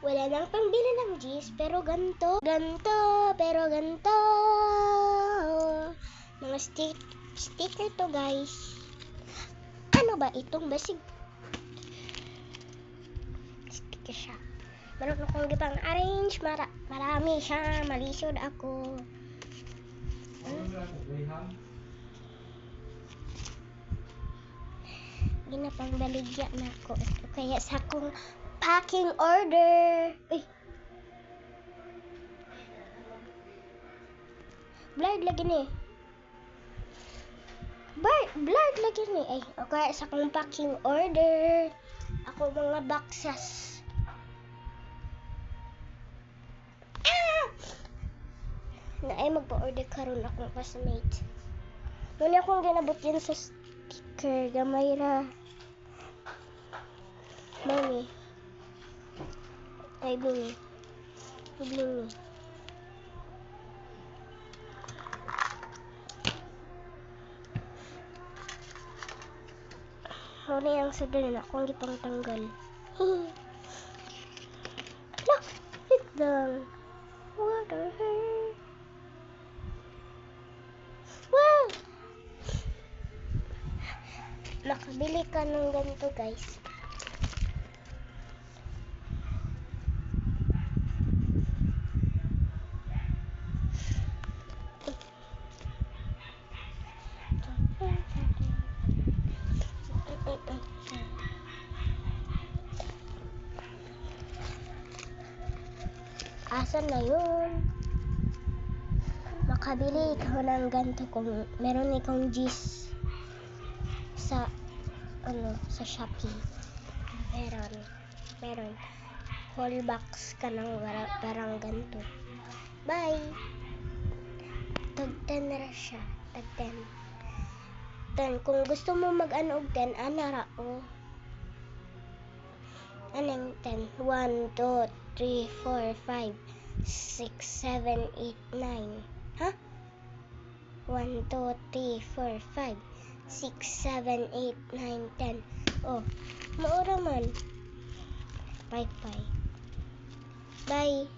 Wala nang pangbili ng G's, pero ganto, pero ganto. Mga sticker to, guys. Ano ba itong basig? Sticker siya. Meron akong gipang arrange, marami siya, malisod ako. Ginapang baligya na ako. Ito kaya sa akong packing order. Uy. Blurred lagi ni. Blurred lagi ni. Ay, okay, sa akong packing order. Ako mga boxes. Na ay magpa-order karon akong classmate. Muna akong ginabot yan sa sticker. Gamay ra. Mami. Ay, Bini. Bini. Huli ang sadal na akong gipang tanggal. Look! Wait lang. Water. Wow! Makabili ka ng ganito, guys. Asan na yun? Makabili ikaw ng ganito kung meron ikong G's sa sa Shopee. Meron whole box ka ng parang ganito. Bye. Tag 10 na siya. Tag 10. Kung gusto mo mag-ano og 10, anara o. Anong 10? 1, 2, 3, 4, 5, 6, 7, 8, 9. Ha? 1, 2, 3, 4, 5, 6, 7, 8, 9, 10. Oh, maura man. Bye. Bye.